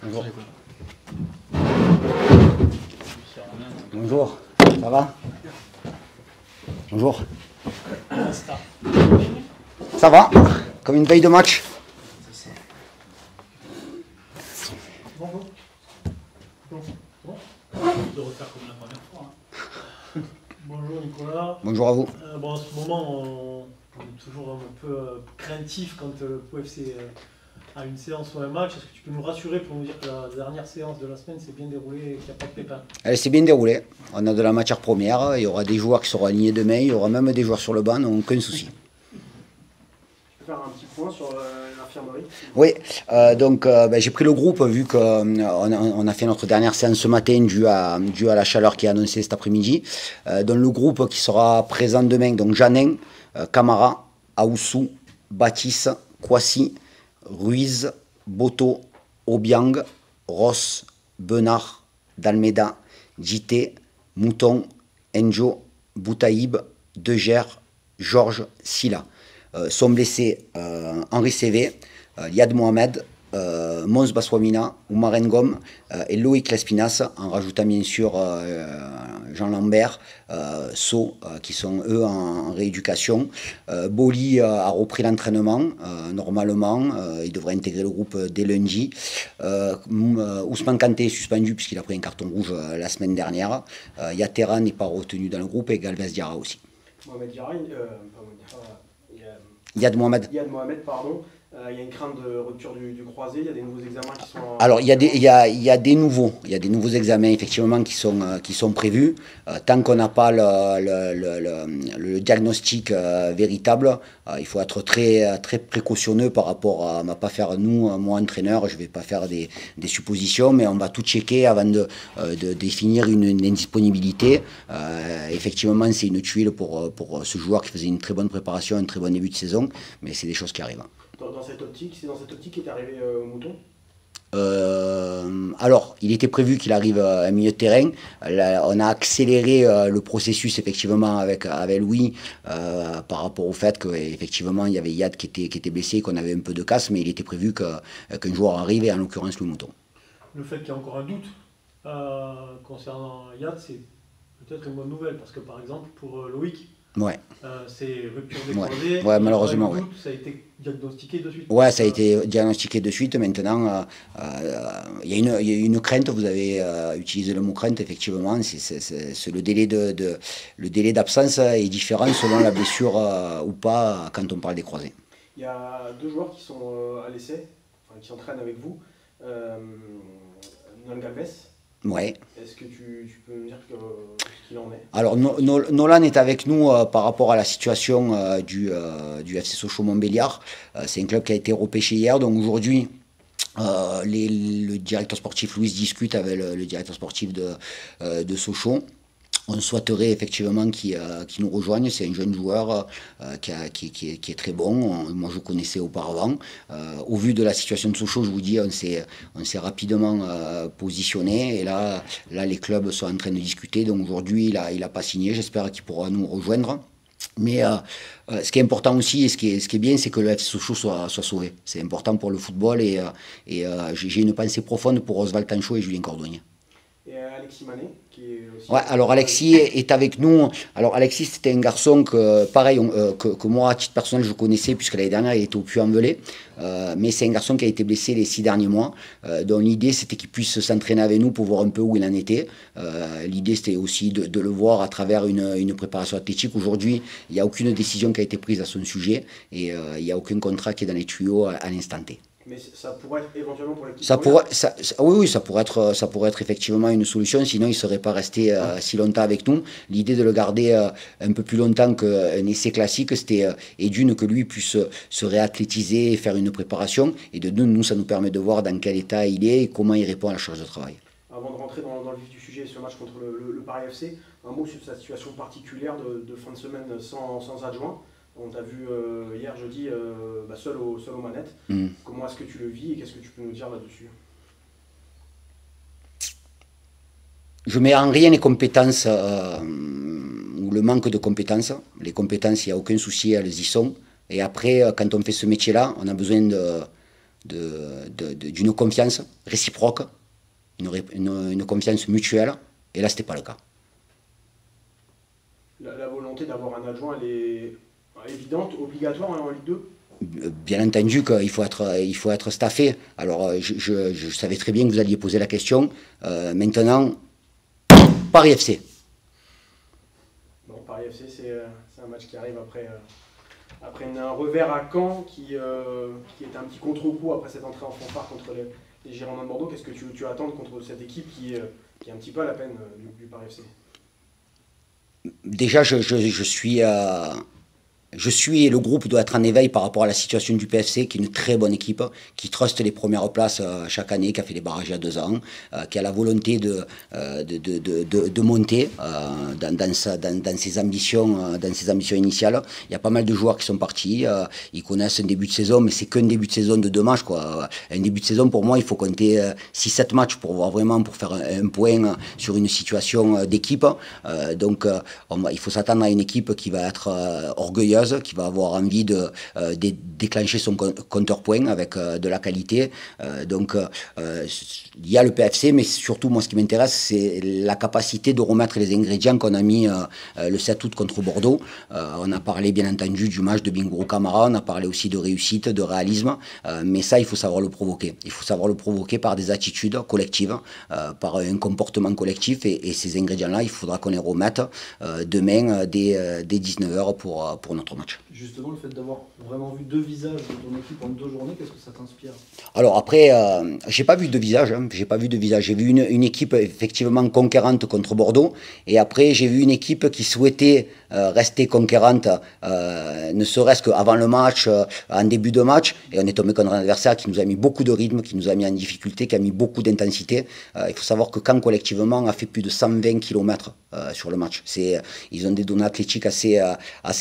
Bonjour. Bonjour, ça va? Bonjour. Ça va? Comme une veille de match? Bonjour. De refaire comme la première fois. Bonjour Nicolas. Bonjour à vous. En ce moment, on est toujours un peu craintif quand le POFC a une séance ou un match. Est-ce que tu peux nous rassurer pour nous dire que la dernière séance de la semaine s'est bien déroulée et qu'il n'y a pas de pépin? Elle s'est bien déroulée. On a de la matière première. Il y aura des joueurs qui seront alignés demain. Il y aura même des joueurs sur le banc, donc aucun souci. Tu peux faire un petit point sur l'infirmerie? Oui, j'ai pris le groupe vu qu'on on a fait notre dernière séance ce matin dû à la chaleur qui est annoncée cet après-midi. Dans le groupe qui sera présent demain, donc Janin, Camara, Aoussou, Baptiste, Kouassi, Ruiz, Boto, Obiang, Ross, Benard, Dalmeda, Djité, Mouton, Enjo, Boutaïb, Deger, Georges, Silla. Sont blessés Henri Cévé, Yad Mohamed, Mons Baswamina, Oumar Ngom et Loïc Lespinas, en rajoutant bien sûr Jean Lambert, So, qui sont eux en rééducation. Boli a repris l'entraînement, normalement, il devrait intégrer le groupe dès lundi. Ousmane Kanté est suspendu puisqu'il a pris un carton rouge la semaine dernière. Yatera n'est pas retenu dans le groupe et Galvez Diarra aussi. Mohamed Diarra, Yad Mohamed. Yad Mohamed, pardon. Il y a une crainte de rupture du croisé, il y a des nouveaux examens qui sont... Alors, il y a des nouveaux examens effectivement qui sont prévus. Tant qu'on n'a pas le diagnostic véritable, il faut être très, très précautionneux par rapport à ne pas faire, moi entraîneur, je ne vais pas faire des suppositions, mais on va tout checker avant de définir une indisponibilité. Effectivement, c'est une tuile pour ce joueur qui faisait une très bonne préparation, un très bon début de saison, mais c'est des choses qui arrivent. Dans cette optique, c'est dans cette optique qu'est arrivé Mouton? Alors, il était prévu qu'il arrive à un milieu de terrain. Là, on a accéléré le processus effectivement avec Louis par rapport au fait qu'effectivement il y avait Yad qui était blessé, qu'on avait un peu de casse, mais il était prévu qu'un joueur arrive, et en l'occurrence Louis Mouton. Le fait qu'il y ait encore un doute concernant Yad, c'est peut-être une bonne nouvelle, parce que par exemple pour Loïc, ouais. C'est rupture des croisés. Ouais, malheureusement, ouais. Ça a été diagnostiqué de suite. Ouais, ça a été diagnostiqué de suite. Maintenant, il y a une crainte. Vous avez utilisé le mot crainte, effectivement. C'est le délai d'absence est différent selon la blessure ou pas quand on parle des croisés. Il y a deux joueurs qui sont à l'essai, enfin, qui s'entraînent avec vous. Nolan Galvez. Ouais. Est-ce que tu peux nous dire ce qu'il en est? Alors, Nolan est avec nous par rapport à la situation du FC Sochaux-Montbéliard. C'est un club qui a été repêché hier, donc aujourd'hui, le directeur sportif Louis discute avec le directeur sportif de Sochaux. On souhaiterait effectivement qu'il nous rejoigne. C'est un jeune joueur qui est très bon. Moi, je le connaissais auparavant. Au vu de la situation de Sochaux, je vous dis, on s'est rapidement positionné. Et là, les clubs sont en train de discuter. Donc aujourd'hui, il a pas signé. J'espère qu'il pourra nous rejoindre. Mais ce qui est important aussi, et ce qui est bien, c'est que le FC Sochaux soit sauvé. C'est important pour le football. Et j'ai une pensée profonde pour Oswald Tanchot et Julien Cordonnier. Et Alexis Manet, qui est aussi... Ouais, alors Alexis est avec nous. Alors Alexis, c'était un garçon que, pareil, que moi, à titre personnel, je connaissais, puisque l'année dernière, il était au Puy-en-Velay. Mais c'est un garçon qui a été blessé les 6 derniers mois. Donc l'idée, c'était qu'il puisse s'entraîner avec nous pour voir un peu où il en était. L'idée, c'était aussi de le voir à travers une préparation athlétique. Aujourd'hui, il n'y a aucune décision qui a été prise à son sujet. Et il n'y a aucun contrat qui est dans les tuyaux à l'instant T. Mais ça pourrait être éventuellement pour l'équipe. Oui, ça pourrait être effectivement une solution, sinon il ne serait pas resté si longtemps avec nous. L'idée de le garder un peu plus longtemps qu'un essai classique, c'était et d'une que lui puisse se réathlétiser et faire une préparation, et de deux, nous, ça nous permet de voir dans quel état il est et comment il répond à la charge de travail. Avant de rentrer dans le vif du sujet, ce match contre le Paris FC, un mot sur sa situation particulière de fin de semaine sans adjoint. On t'a vu hier jeudi seul aux manettes. Comment est-ce que tu le vis et qu'est-ce que tu peux nous dire là-dessus? Je mets en rien les compétences ou le manque de compétences. Les compétences, il n'y a aucun souci, elles y sont. Et après, quand on fait ce métier-là, on a besoin de d'une confiance réciproque, une confiance mutuelle, et là, ce n'était pas le cas. La volonté d'avoir un adjoint, elle est évidente, obligatoire en Ligue 2? Bien entendu qu'il faut être staffé. Alors, je savais très bien que vous alliez poser la question. Maintenant, Paris FC. Bon, Paris FC, c'est un match qui arrive après un revers à Caen qui est un petit contre-coup après cette entrée en fanfare contre les Girondins de Bordeaux. Qu'est-ce que tu attends contre cette équipe qui est un petit peu à la peine du Paris FC? Déjà, je suis et le groupe doit être en éveil par rapport à la situation du PFC, qui est une très bonne équipe, qui truste les premières places chaque année, qui a fait les barrages il y a 2 ans, qui a la volonté de monter dans ses ambitions initiales. Il y a pas mal de joueurs qui sont partis, ils connaissent un début de saison, mais c'est qu'un début de saison de 2 matchs, quoi. Un début de saison, pour moi, il faut compter 6-7 matchs pour faire un point sur une situation d'équipe. Donc, il faut s'attendre à une équipe qui va être orgueilleuse, qui va avoir envie de déclencher son compteur point avec de la qualité. Donc il y a le PFC, mais surtout moi ce qui m'intéresse c'est la capacité de remettre les ingrédients qu'on a mis le 7 août contre Bordeaux. On a parlé bien entendu du match de Bingourou Camara, on a parlé aussi de réussite, de réalisme, mais ça il faut savoir le provoquer. Il faut savoir le provoquer par des attitudes collectives, par un comportement collectif, et ces ingrédients-là, il faudra qu'on les remette demain dès 19h pour notre match. Justement, le fait d'avoir vraiment vu 2 visages de ton équipe en 2 journées, qu'est-ce que ça t'inspire? Alors après, j'ai pas vu de visage, j'ai pas vu de visage. J'ai vu une équipe effectivement conquérante contre Bordeaux, et après j'ai vu une équipe qui souhaitait rester conquérante, ne serait-ce qu'avant le match, en début de match, et on est tombé contre un adversaire qui nous a mis beaucoup de rythme, qui nous a mis en difficulté, qui a mis beaucoup d'intensité. Il faut savoir que Caen collectivement a fait plus de 120 km sur le match. Ils ont des données athlétiques assez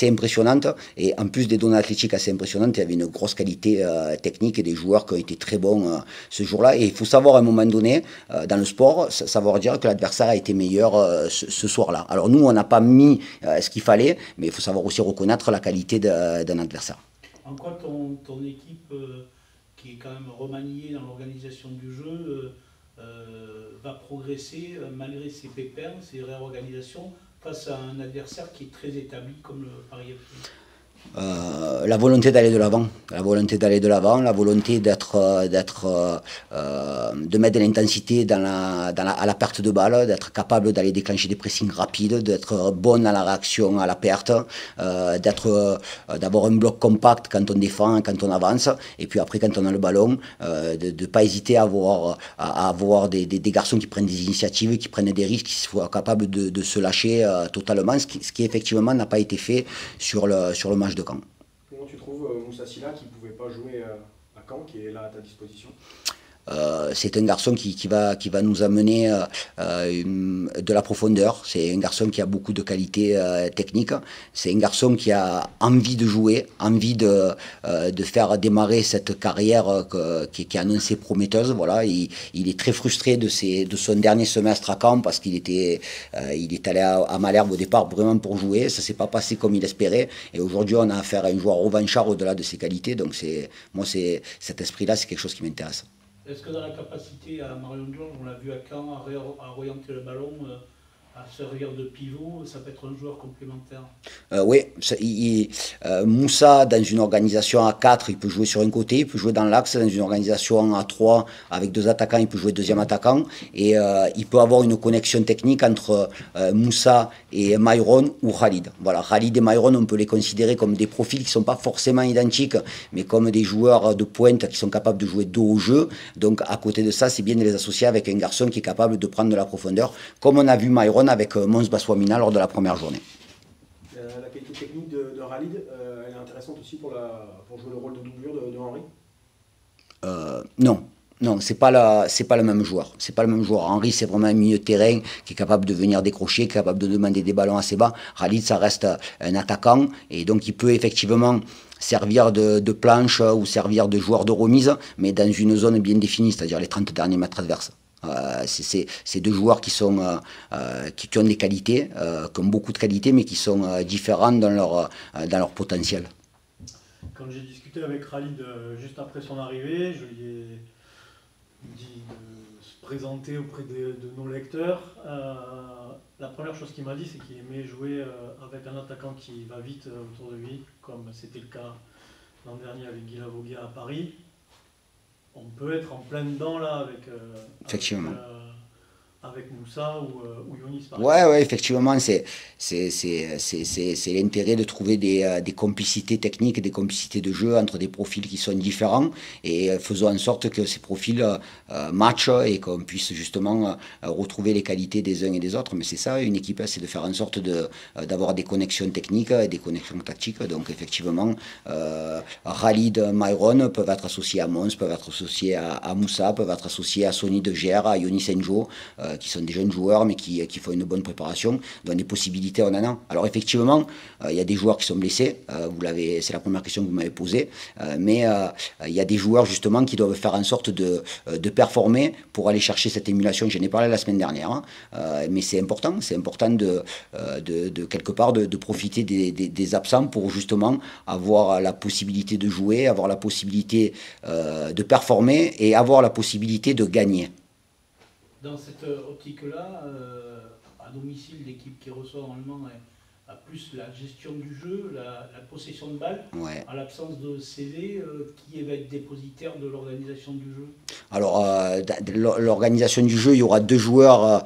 impressionnantes, et en plus des données athlétiques assez impressionnantes, il y avait une grosse qualité technique et des joueurs qui ont été très bons ce jour-là. Et il faut savoir à un moment donné, dans le sport, savoir dire que l'adversaire a été meilleur ce soir-là. Alors nous, on n'a pas mis ce qu'il fallait, mais il faut savoir aussi reconnaître la qualité d'un adversaire. En quoi ton équipe, qui est quand même remaniée dans l'organisation du jeu, va progresser malgré ses pépins, ses réorganisations, face à un adversaire qui est très établi comme le Paris FC? La volonté d'aller de l'avant, la volonté de mettre de l'intensité à la perte de balle, d'être capable d'aller déclencher des pressings rapides, d'être bon à la réaction à la perte, d'avoir un bloc compact quand on défend, quand on avance, et puis après quand on a le ballon, de ne pas hésiter à avoir des garçons qui prennent des initiatives, qui prennent des risques, qui soient capables de se lâcher totalement, ce qui effectivement n'a pas été fait sur le match de Caen. Comment tu trouves Moussa Sylla qui ne pouvait pas jouer à Caen, qui est là à ta disposition? C'est un garçon qui va nous amener de la profondeur. C'est un garçon qui a beaucoup de qualités techniques. C'est un garçon qui a envie de jouer, envie de faire démarrer cette carrière qui est annoncée prometteuse. Voilà, il est très frustré de son dernier semestre à Caen parce qu'il est allé à Malherbe au départ vraiment pour jouer. Ça s'est pas passé comme il espérait. Et aujourd'hui, on a affaire à un joueur revanchard au-delà de ses qualités. Donc cet esprit-là, c'est quelque chose qui m'intéresse. Est-ce que dans la capacité à Marion Georges, on l'a vu à Caen, à orienter le ballon, à servir de pivot, ça peut être un joueur complémentaire? Oui, Moussa, dans une organisation à 4, il peut jouer sur un côté, il peut jouer dans l'axe. Dans une organisation à 3, avec 2 attaquants, il peut jouer deuxième attaquant. Et il peut avoir une connexion technique entre Moussa et Myron ou Khalid. Voilà, Khalid et Myron, on peut les considérer comme des profils qui ne sont pas forcément identiques, mais comme des joueurs de pointe qui sont capables de jouer dos au jeu. Donc à côté de ça, c'est bien de les associer avec un garçon qui est capable de prendre de la profondeur, comme on a vu Myron avec Mons Baswamina lors de la première journée. La qualité technique de Khalid, elle est intéressante aussi pour jouer le rôle de doublure de Henry? Non, c'est pas le même joueur. C'est pas le même joueur. Henry, c'est vraiment un milieu de terrain qui est capable de venir décrocher, qui est capable de demander des ballons assez bas. Khalid, ça reste un attaquant, et donc il peut effectivement servir de planche ou servir de joueur de remise, mais dans une zone bien définie, c'est-à-dire les 30 derniers mètres adverses. C'est 2 joueurs qui ont des qualités, qui ont beaucoup de qualités, mais qui sont différents dans leur potentiel. quand j'ai discuté avec Khalid juste après son arrivée, je lui ai dit de se présenter auprès de nos lecteurs. La première chose qu'il m'a dit, c'est qu'il aimait jouer avec un attaquant qui va vite autour de lui, comme c'était le cas l'an dernier avec Guy Lavoguia à Paris. On peut être en plein dedans là Effectivement. Avec Moussa ou Younis. Ouais, effectivement, c'est l'intérêt de trouver des complicités techniques, des complicités de jeu entre des profils qui sont différents et faisons en sorte que ces profils matchent et qu'on puisse justement retrouver les qualités des uns et des autres. Mais c'est ça, une équipe, c'est de faire en sorte d'avoir des connexions techniques et des connexions tactiques. Donc effectivement, Khalid, Myron peuvent être associés à Mons, peuvent être associés à Moussa, peuvent être associés à Sonny De Gère, à Younis N'Jo, qui sont des jeunes joueurs mais qui font une bonne préparation. Donc des possibilités, on en a. Alors effectivement, il y a des joueurs qui sont blessés, c'est la première question que vous m'avez posée, mais il y a des joueurs justement qui doivent faire en sorte de performer pour aller chercher cette émulation. J'en ai parlé la semaine dernière, mais c'est important de quelque part de profiter des absents pour justement avoir la possibilité de jouer, avoir la possibilité de performer et avoir la possibilité de gagner. Dans cette optique-là, à domicile, l'équipe qui reçoit normalement a plus la gestion du jeu, la possession de balle, ouais. En l'absence de CV, qui va être dépositaire de l'organisation du jeu? Alors, l'organisation du jeu, il y aura deux joueurs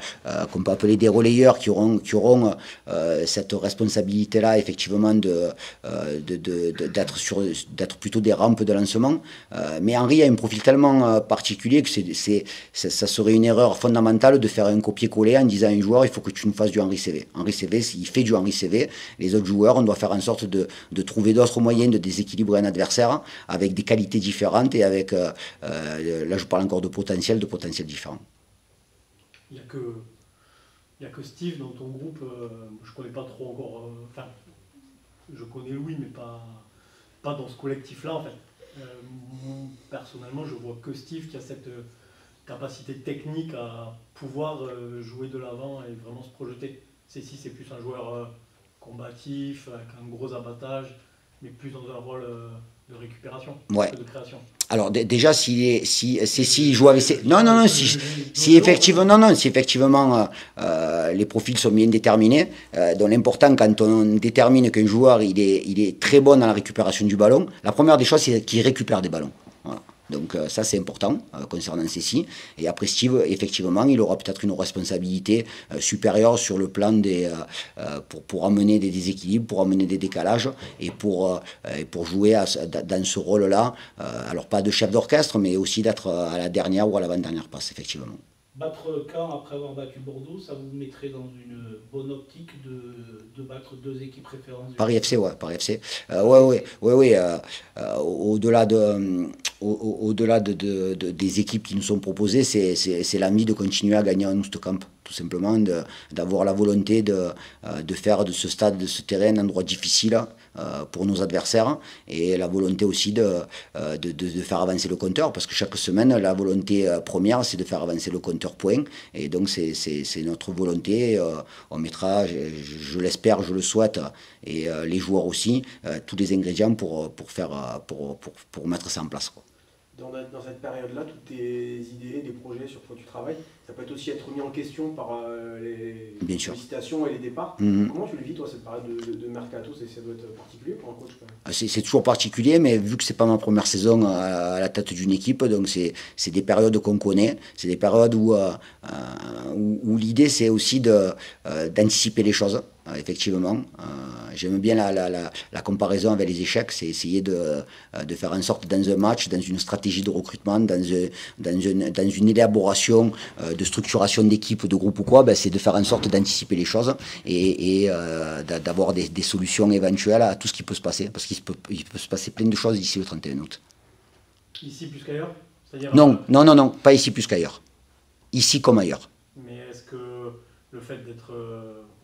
qu'on peut appeler des relayeurs qui auront cette responsabilité-là, effectivement, d'être plutôt des rampes de lancement. Mais Henry a un profil tellement particulier que ça serait une erreur fondamentale de faire un copier-coller en disant à un joueur, il faut que tu nous fasses du Henry CV. Henry CV, il fait du Henry CV. Les autres joueurs, on doit faire en sorte de trouver d'autres moyens de déséquilibrer un adversaire avec des qualités différentes et avec, là je parle encore de potentiel différent. Il n'y a que Steve dans ton groupe, je ne connais pas trop encore, enfin, je connais Louis, mais pas dans ce collectif-là en fait. Personnellement, je vois que Steve qui a cette capacité technique à pouvoir jouer de l'avant et vraiment se projeter. C'est plus un joueur combatif, avec un gros abattage, mais plus dans un rôle de récupération, ouais. Que de création. Alors déjà, s'il joue avec si effectivement les profils sont bien déterminés, donc l'important quand on détermine qu'un joueur il est très bon dans la récupération du ballon, la première des choses c'est qu'il récupère des ballons. Voilà. Donc ça c'est important concernant ceci. Et après Steve, effectivement, il aura peut-être une responsabilité supérieure sur le plan pour amener des déséquilibres, pour amener des décalages et pour jouer dans ce rôle-là. Alors pas de chef d'orchestre, mais aussi d'être à la dernière ou à l'avant-dernière passe, effectivement. Battre Caen après avoir battu Bordeaux, ça vous mettrait dans une bonne optique de battre deux équipes références? Paris FC, ouais, Paris FC. Ouais. Au-delà des équipes qui nous sont proposées, c'est l'envie de continuer à gagner en Oostkamp, tout simplement, d'avoir la volonté de faire de ce stade, de ce terrain, un endroit difficile pour nos adversaires, et la volonté aussi de faire avancer le compteur, parce que chaque semaine, la volonté première, c'est de faire avancer le compteur point, et donc c'est notre volonté. On mettra, je l'espère, je le souhaite, et les joueurs aussi, tous les ingrédients pour mettre ça en place, quoi. Dans cette période-là, toutes tes idées, des projets sur quoi tu travailles, ça peut aussi être mis en question par les sollicitations et les départs. Comment tu le vis, toi, cette période de mercato? Ça doit être particulier pour un coach, quand même. C'est toujours particulier, mais vu que c'est pas ma première saison à la tête d'une équipe, donc c'est des périodes qu'on connaît, c'est des périodes où l'idée c'est aussi d'anticiper les choses. Effectivement, j'aime bien la comparaison avec les échecs, c'est essayer de faire en sorte dans un match, dans une stratégie de recrutement, dans une élaboration de structuration d'équipe, de groupe ou quoi, c'est de faire en sorte d'anticiper les choses et d'avoir des solutions éventuelles à tout ce qui peut se passer, parce qu'il peut se passer plein de choses d'ici le 31 août. Ici plus qu'ailleurs? Non, pas ici plus qu'ailleurs. Ici comme ailleurs. Mais est-ce que le fait d'être,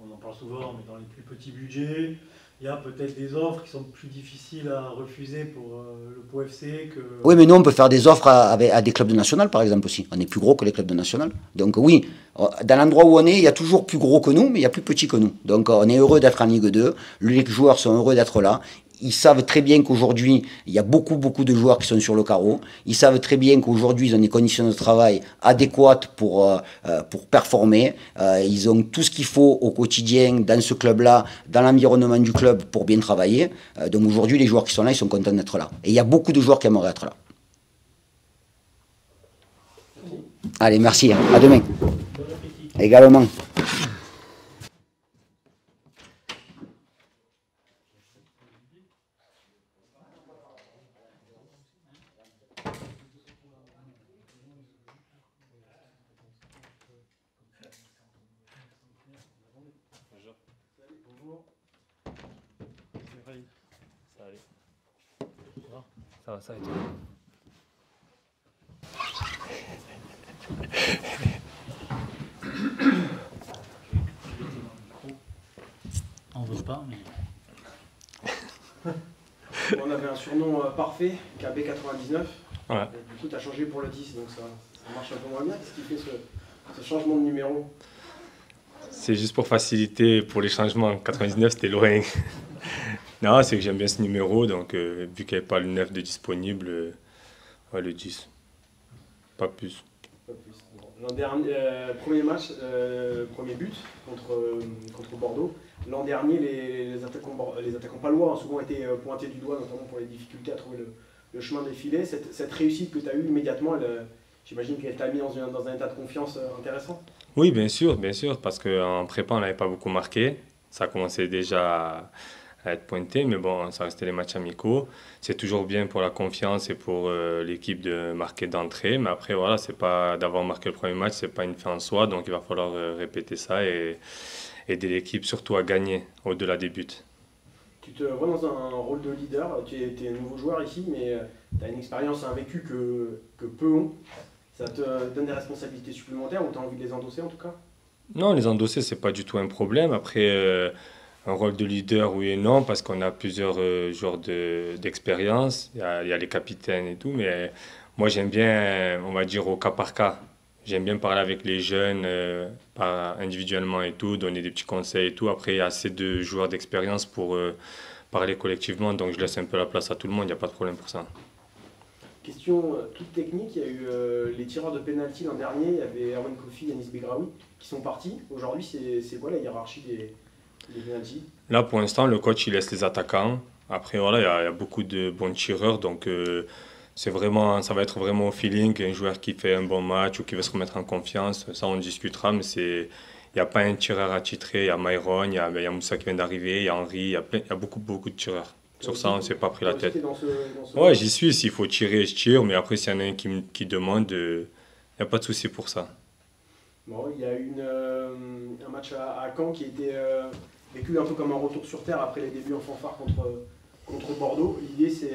on en parle souvent, mais dans les plus petits budgets, il y a peut-être des offres qui sont plus difficiles à refuser pour le Pau FC que... Oui, mais nous, on peut faire des offres à des clubs de national, par exemple, aussi. On est plus gros que les clubs de national. Donc oui, dans l'endroit où on est, il y a toujours plus gros que nous, mais il y a plus petit que nous. Donc on est heureux d'être en Ligue 2. Les joueurs sont heureux d'être là. ils savent très bien qu'aujourd'hui, il y a beaucoup de joueurs qui sont sur le carreau. Ils savent très bien qu'aujourd'hui, ils ont des conditions de travail adéquates pour performer. Ils ont tout ce qu'il faut au quotidien dans ce club-là, dans l'environnement du club pour bien travailler. Donc aujourd'hui, les joueurs qui sont là, ils sont contents d'être là. Et il y a beaucoup de joueurs qui aimeraient être là. Allez, merci. À demain. Bon appétit. Également. Ça va, ça va. On veut pas, mais. On avait un surnom parfait, KB99. Ouais. Du coup, tu as changé pour le 10, donc ça marche un peu moins bien. Qu'est-ce qui fait ce changement de numéro? C'est juste pour faciliter pour les changements. 99, c'était loin. Non, c'est que j'aime bien ce numéro, donc vu qu'il n'y avait pas le 9 de disponible, ouais, le 10. Pas plus. Pas plus. Bon. L'an dernier, premier match, premier but contre Bordeaux. L'an dernier, les attaquants palois ont souvent été pointés du doigt, notamment pour les difficultés à trouver le chemin des filets. Cette réussite que tu as eue immédiatement, j'imagine qu'elle t'a mis dans un état de confiance intéressant. Oui, bien sûr, parce qu'en prépa, on n'avait pas beaucoup marqué. Ça commençait déjà à être pointé, mais bon, ça restait les matchs amicaux. C'est toujours bien pour la confiance et pour l'équipe de marquer d'entrée, mais après, voilà, c'est pas d'avoir marqué le premier match, c'est pas une fin en soi, donc il va falloir répéter ça et aider l'équipe surtout à gagner au-delà des buts. Tu te vois dans un rôle de leader, tu es un nouveau joueur ici, mais tu as une expérience, un vécu que peu ont. Ça te donne des responsabilités supplémentaires ou tu as envie de les endosser en tout cas? Non, les endosser, c'est pas du tout un problème. Après, un rôle de leader, oui et non, parce qu'on a plusieurs genres d'expérience. Il y a les capitaines et tout, mais moi j'aime bien, on va dire, au cas par cas. J'aime bien parler avec les jeunes individuellement et tout, donner des petits conseils et tout. Après, il y a assez de joueurs d'expérience pour parler collectivement, donc je laisse un peu la place à tout le monde, il n'y a pas de problème pour ça. Question toute technique, il y a eu les tireurs de pénalty l'an dernier, il y avait Erwan Kofi et Yanis Begraoui qui sont partis. Aujourd'hui, c'est quoi la hiérarchie des pénalty? Là, pour l'instant, le coach, il laisse les attaquants. Après, voilà, il y a beaucoup de bons tireurs, donc ça va être vraiment au feeling. Un joueur qui fait un bon match ou qui veut se remettre en confiance, ça on discutera, mais il n'y a pas un tireur attitré. Il y a Myron, il y a Moussa qui vient d'arriver, il y a Henry, il y a beaucoup de tireurs. Sur ça, on ne s'est pas pris la tête. Ouais, j'y suis. S'il faut tirer, je tire. Mais après, s'il y en a un qui demande, il n'y a pas de souci pour ça. Bon, il y a eu un match à Caen qui était vécu un peu comme un retour sur terre après les débuts en fanfare contre Bordeaux. L'idée, c'est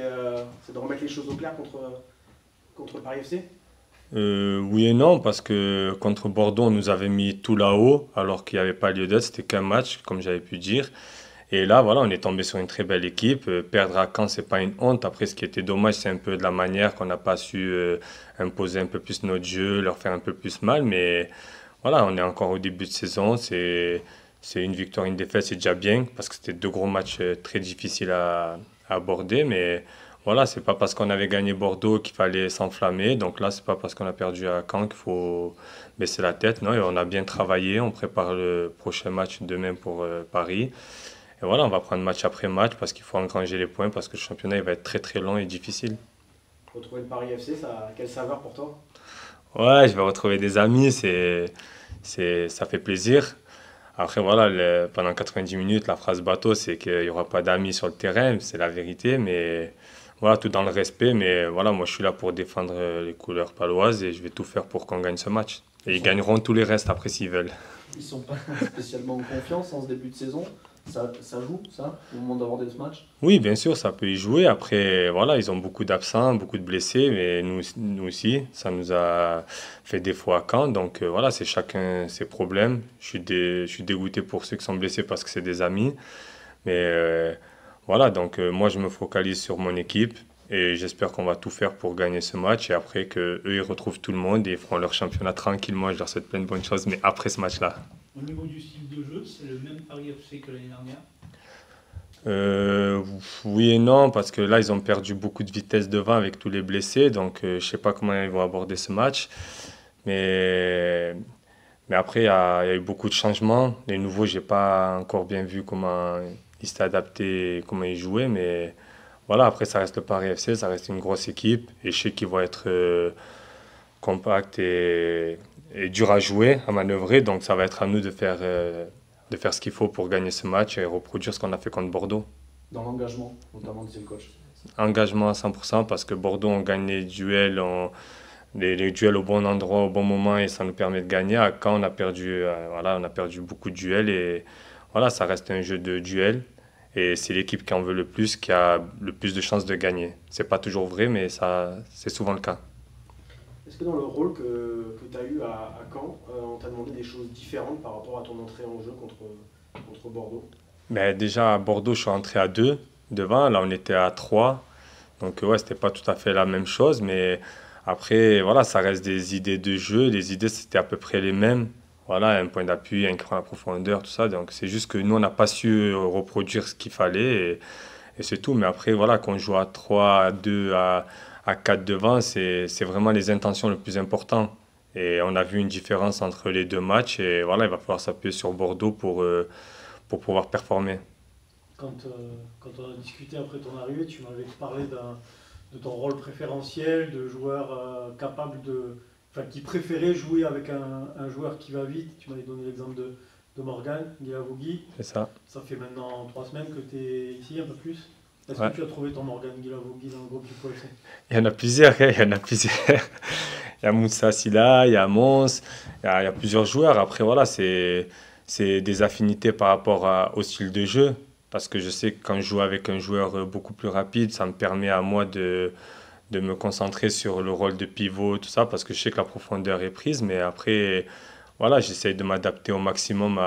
de remettre les choses au clair contre le Paris FC? Oui et non, parce que contre Bordeaux, on nous avait mis tout là-haut, alors qu'il n'y avait pas lieu d'être. C'était qu'un match, comme j'avais pu dire. Et là, voilà, on est tombé sur une très belle équipe. Perdre à Caen, c'est pas une honte. Après, ce qui était dommage, c'est un peu de la manière qu'on n'a pas su imposer un peu plus notre jeu, leur faire un peu plus mal. Mais voilà, on est encore au début de saison. C'est une victoire, une défaite, c'est déjà bien, parce que c'était deux gros matchs très difficiles à aborder. Mais voilà, c'est pas parce qu'on avait gagné Bordeaux qu'il fallait s'enflammer. Donc là, c'est pas parce qu'on a perdu à Caen qu'il faut baisser la tête. Non, et on a bien travaillé. On prépare le prochain match demain pour Paris. Et voilà, on va prendre match après match parce qu'il faut engranger les points parce que le championnat il va être très très long et difficile. Retrouver le Paris FC, quelle saveur pour toi? Ouais, je vais retrouver des amis, ça fait plaisir. Après voilà, pendant 90 minutes, la phrase bateau, c'est qu'il n'y aura pas d'amis sur le terrain, c'est la vérité, mais voilà, tout dans le respect. Mais voilà, moi je suis là pour défendre les couleurs paloises et je vais tout faire pour qu'on gagne ce match. Et ils gagneront tous les restes après s'ils veulent. Ils ne sont pas spécialement en confiance en ce début de saison. Ça joue, ça, au moment d'aborder ce match? Oui, bien sûr, ça peut y jouer. Après, voilà, ils ont beaucoup d'absents, beaucoup de blessés, mais nous aussi, ça nous a fait défaut à Caen. Donc voilà, c'est chacun ses problèmes. Je suis dégoûté pour ceux qui sont blessés parce que c'est des amis. Mais voilà, donc moi, je me focalise sur mon équipe et j'espère qu'on va tout faire pour gagner ce match. Et après, qu'eux, ils retrouvent tout le monde et ils feront leur championnat tranquillement. Je leur souhaite plein de bonnes choses, mais après ce match-là. Au niveau du style de jeu, c'est le même Paris FC que l'année dernière? Oui et non, parce que là, ils ont perdu beaucoup de vitesse devant avec tous les blessés, donc je ne sais pas comment ils vont aborder ce match. Mais, mais après, il y a eu beaucoup de changements. Les nouveaux, je n'ai pas encore bien vu comment ils s'étaient adaptés et comment ils jouaient, mais voilà, après, ça reste le Paris FC, ça reste une grosse équipe, et je sais qu'ils vont être compacts et durs à jouer, à manœuvrer, donc ça va être à nous de faire ce qu'il faut pour gagner ce match et reproduire ce qu'on a fait contre Bordeaux. Dans l'engagement, notamment, disait le coach. Engagement à 100% parce que Bordeaux, on gagne les duels, les duels au bon endroit, au bon moment et ça nous permet de gagner. À Caen, on a perdu, voilà, on a perdu beaucoup de duels et voilà, ça reste un jeu de duel. Et c'est l'équipe qui en veut le plus, qui a le plus de chances de gagner. C'est pas toujours vrai, mais ça, c'est souvent le cas. Est-ce que dans le rôle que tu as eu à Caen, on t'a demandé des choses différentes par rapport à ton entrée en jeu contre Bordeaux? Mais déjà, à Bordeaux, je suis rentré à 2 devant. Là, on était à 3. Donc, ouais, c'était pas tout à fait la même chose. Mais après, voilà, ça reste des idées de jeu. Les idées, c'était à peu près les mêmes. Voilà, un point d'appui, un cran à la profondeur, tout ça. Donc, c'est juste que nous, on n'a pas su reproduire ce qu'il fallait. Et c'est tout. Mais après, voilà, quand on joue à 3, à 2, à 4 devant, c'est vraiment les intentions le plus important. Et on a vu une différence entre les deux matchs. Et voilà, il va falloir s'appuyer sur Bordeaux pour pouvoir performer. Quand on a discuté après ton arrivée, tu m'avais parlé de ton rôle préférentiel, de joueur capable enfin, qui préférait jouer avec un joueur qui va vite. Tu m'avais donné l'exemple de Morgan Guilavogui. C'est ça. Ça fait maintenant 3 semaines que tu es ici, un peu plus. Est-ce Ouais. que tu as trouvé ton Morgan Guilavogui dans le groupe du POFC? Il y en a plusieurs, hein, il y en a plusieurs. Il y a Moussa Silla, il y a Mons, il y a plusieurs joueurs. Après, voilà, c'est des affinités par rapport au style de jeu. Parce que je sais que quand je joue avec un joueur beaucoup plus rapide, ça me permet à moi de me concentrer sur le rôle de pivot, tout ça, parce que je sais que la profondeur est prise. Mais après, voilà, j'essaye de m'adapter au maximum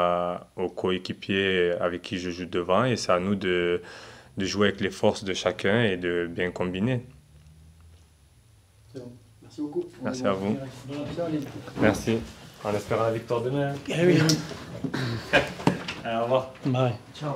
aux coéquipiers avec qui je joue devant. Et c'est à nous de jouer avec les forces de chacun et de bien combiner. C'est bon. Merci beaucoup. Merci à vous. Merci. En espérant la victoire demain. Eh oui. Allez, au revoir. Bye. Ciao.